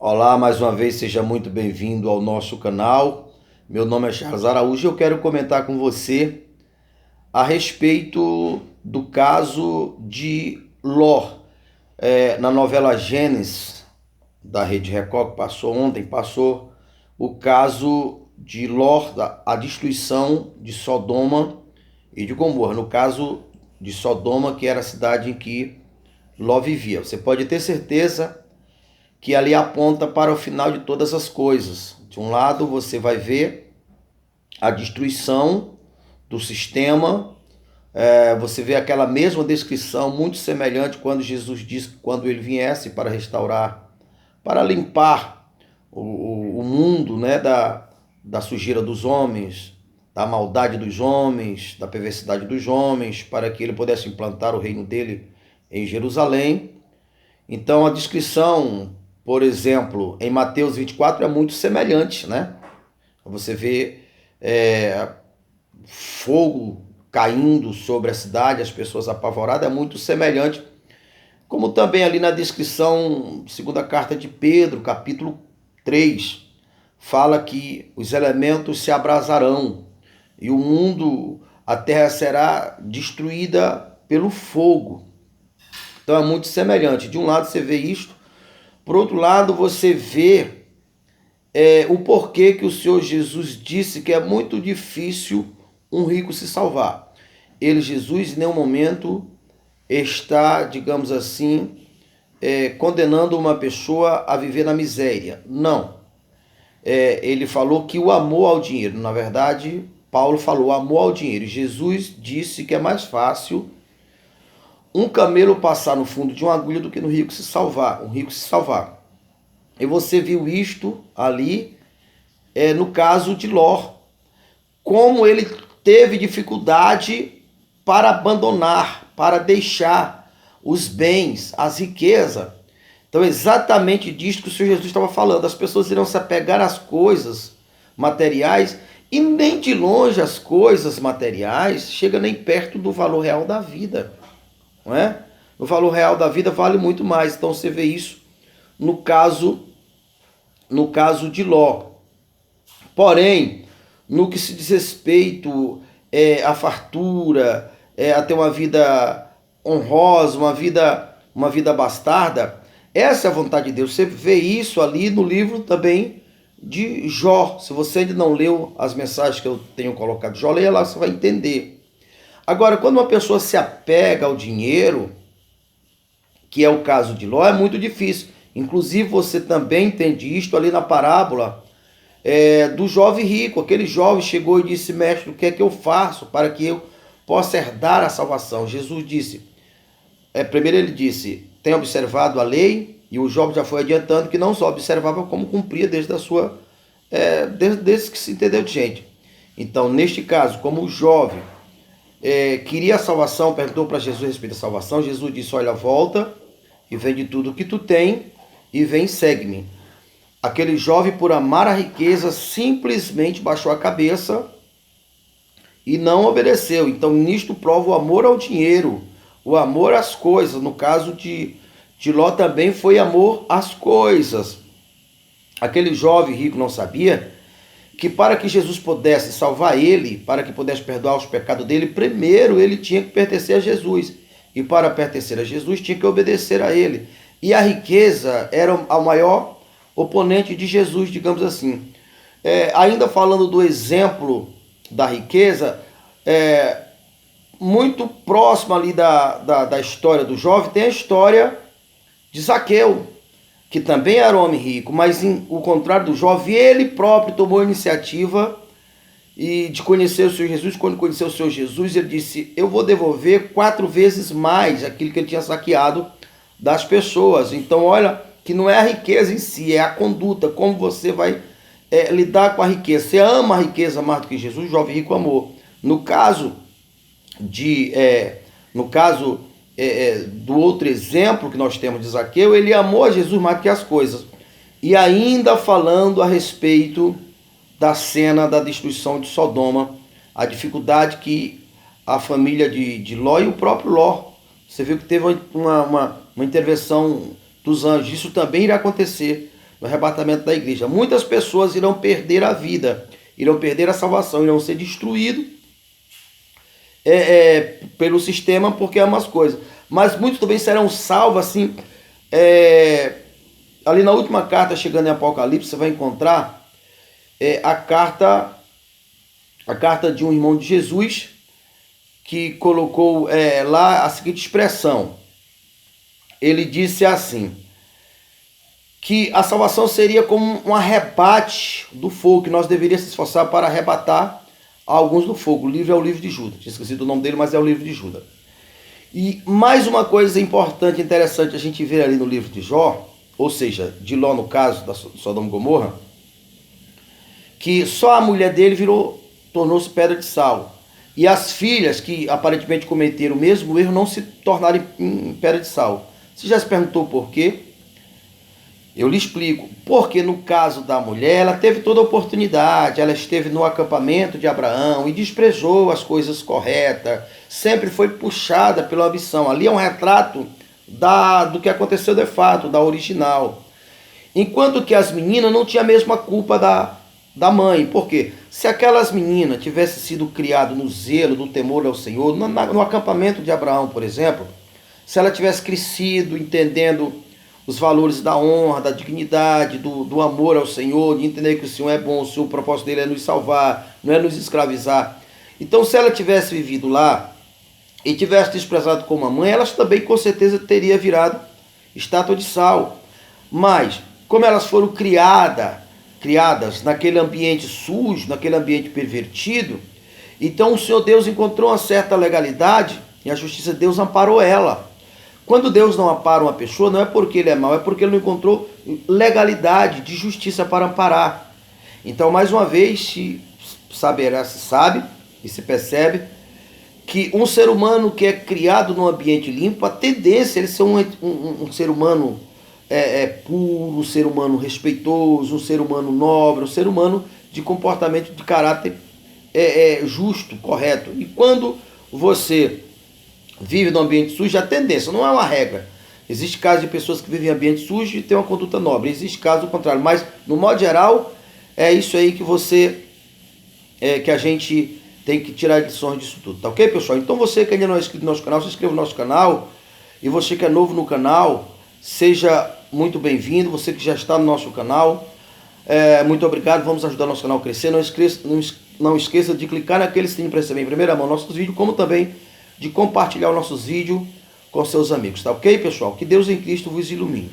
Olá, mais uma vez, seja muito bem-vindo ao nosso canal. Meu nome é Charles Araújo e eu quero comentar com você a respeito do caso de Ló. Na novela Gênesis, da Rede Record, que passou ontem, passou o caso de Ló, a destruição de Sodoma e de Gomorra. No caso de Sodoma, que era a cidade em que Ló vivia. Você pode ter certeza que ali aponta para o final de todas as coisas. De um lado, você vai ver a destruição do sistema, você vê aquela mesma descrição, muito semelhante quando Jesus disse que quando ele viesse para restaurar, para limpar o mundo, né, da sujeira dos homens, da maldade dos homens, da perversidade dos homens, para que ele pudesse implantar o reino dele em Jerusalém. Então a descrição, por exemplo, em Mateus 24 é muito semelhante, né? Você vê fogo caindo sobre a cidade, as pessoas apavoradas, é muito semelhante. Como também ali na descrição, segunda carta de Pedro, capítulo 3, fala que os elementos se abrasarão e o mundo, a terra será destruída pelo fogo. Então é muito semelhante. De um lado você vê isto, por outro lado você vê o porquê que o Senhor Jesus disse que é muito difícil um rico se salvar. Ele, Jesus, em nenhum momento está, digamos assim, condenando uma pessoa a viver na miséria. Não. Ele falou que o amor ao dinheiro, na verdade, Paulo falou amor ao dinheiro. Jesus disse que é mais fácil um camelo passar no fundo de uma agulha do que um rico se salvar. E você viu isto ali no caso de Ló, como ele teve dificuldade para abandonar, para deixar os bens, as riquezas. Então é exatamente disso que o Senhor Jesus estava falando. As pessoas irão se apegar às coisas materiais e nem de longe as coisas materiais chegam nem perto do valor real da vida. Não é? O valor real da vida vale muito mais. Então você vê isso no caso de Ló. Porém, no que se diz respeito à fartura, a ter uma vida honrosa, uma vida bastarda, essa é a vontade de Deus. Você vê isso ali no livro também de Jó. Se você ainda não leu as mensagens que eu tenho colocado de Jó, leia lá, você vai entender. Agora, quando uma pessoa se apega ao dinheiro, que é o caso de Ló, é muito difícil. Inclusive, você também entende isto ali na parábola do jovem rico. Aquele jovem chegou e disse: mestre, o que é que eu faço para que eu possa herdar a salvação? Jesus disse, primeiro ele disse, tem observado a lei? E o jovem já foi adiantando que não só observava, como cumpria desde que se entendeu de gente. Então, neste caso, como o jovem queria a salvação, perguntou para Jesus a respeito da salvação, Jesus disse: olha, volta e vende tudo o que tu tem e vem, segue-me. Aquele jovem, por amar a riqueza, simplesmente baixou a cabeça e não obedeceu. Então, nisto prova o amor ao dinheiro, o amor às coisas. No caso de Ló também foi amor às coisas. Aquele jovem rico não sabia que para que Jesus pudesse salvar ele, para que pudesse perdoar os pecados dele, primeiro ele tinha que pertencer a Jesus. E para pertencer a Jesus, tinha que obedecer a ele. E a riqueza era o maior oponente de Jesus, digamos assim. Ainda falando do exemplo da riqueza, muito próximo ali da história do jovem, tem a história de Zaqueu, que também era um homem rico, mas o contrário do jovem, ele próprio tomou a iniciativa de conhecer o Senhor Jesus. Quando conheceu o Senhor Jesus, ele disse: eu vou devolver 4 vezes mais aquilo que ele tinha saqueado das pessoas. Então olha que não é a riqueza em si, é a conduta, como você vai lidar com a riqueza. Você ama a riqueza mais do que Jesus? O jovem rico amou. No caso do outro exemplo que nós temos de Zaqueu, ele amou a Jesus mais do que as coisas. E ainda falando a respeito da cena da destruição de Sodoma, a dificuldade que a família de Ló e o próprio Ló, você viu que teve uma intervenção dos anjos. Isso também irá acontecer. no arrebatamento da igreja. Muitas pessoas irão perder a vida, irão perder a salvação, irão ser destruídos pelo sistema, porque é umas coisas. Mas muitos também serão salvos, assim, ali na última carta, chegando em Apocalipse, você vai encontrar a carta de um irmão de Jesus, que colocou lá a seguinte expressão. Ele disse assim, que a salvação seria como um arrebate do fogo, que nós deveríamos se esforçar para arrebatar alguns do fogo. O livro é o livro de Judas. Tinha esquecido o nome dele, mas é o livro de Judas. E mais uma coisa importante, interessante, a gente vê ali no livro de Jó, ou seja, de Ló no caso, da Sodoma e Gomorra, que só a mulher dele tornou-se pedra de sal. E as filhas que aparentemente cometeram o mesmo erro não se tornaram em pedra de sal. Você já se perguntou por quê? Eu lhe explico. Porque no caso da mulher, ela teve toda a oportunidade, ela esteve no acampamento de Abraão e desprezou as coisas corretas, sempre foi puxada pela ambição. Ali é um retrato do que aconteceu de fato, da original. Enquanto que as meninas não tinham a mesma culpa da mãe. Por quê? Se aquelas meninas tivessem sido criadas no zelo, no temor ao Senhor, no acampamento de Abraão, por exemplo, se ela tivesse crescido entendendo os valores da honra, da dignidade, do amor ao Senhor, de entender que o Senhor é bom, o propósito dele é nos salvar, não é nos escravizar. Então, se ela tivesse vivido lá e tivesse desprezado como a mãe, ela também com certeza teria virado estátua de sal. Mas, como elas foram criadas naquele ambiente sujo, naquele ambiente pervertido, então o Senhor Deus encontrou uma certa legalidade e a justiça de Deus amparou ela. Quando Deus não ampara uma pessoa, não é porque ele é mau, é porque ele não encontrou legalidade de justiça para amparar. Então, mais uma vez, se sabe e se percebe que um ser humano que é criado num ambiente limpo, a tendência é ele ser um ser humano puro, um ser humano respeitoso, um ser humano nobre, um ser humano de comportamento, de caráter justo, correto. E quando você vive num ambiente sujo, a tendência, não é uma regra. Existe casos de pessoas que vivem em ambiente sujo e têm uma conduta nobre. Existe casos do contrário. Mas, no modo geral, é isso aí que a gente tem que tirar lições disso tudo. Tá ok, pessoal? Então, você que ainda não é inscrito no nosso canal, se inscreva no nosso canal. E você que é novo no canal, seja muito bem-vindo. Você que já está no nosso canal, muito obrigado. Vamos ajudar o nosso canal a crescer. Não esqueça de clicar naquele sininho para receber em primeira mão nossos vídeos, como também de compartilhar os nossos vídeos com seus amigos, tá ok, pessoal? Que Deus em Cristo vos ilumine.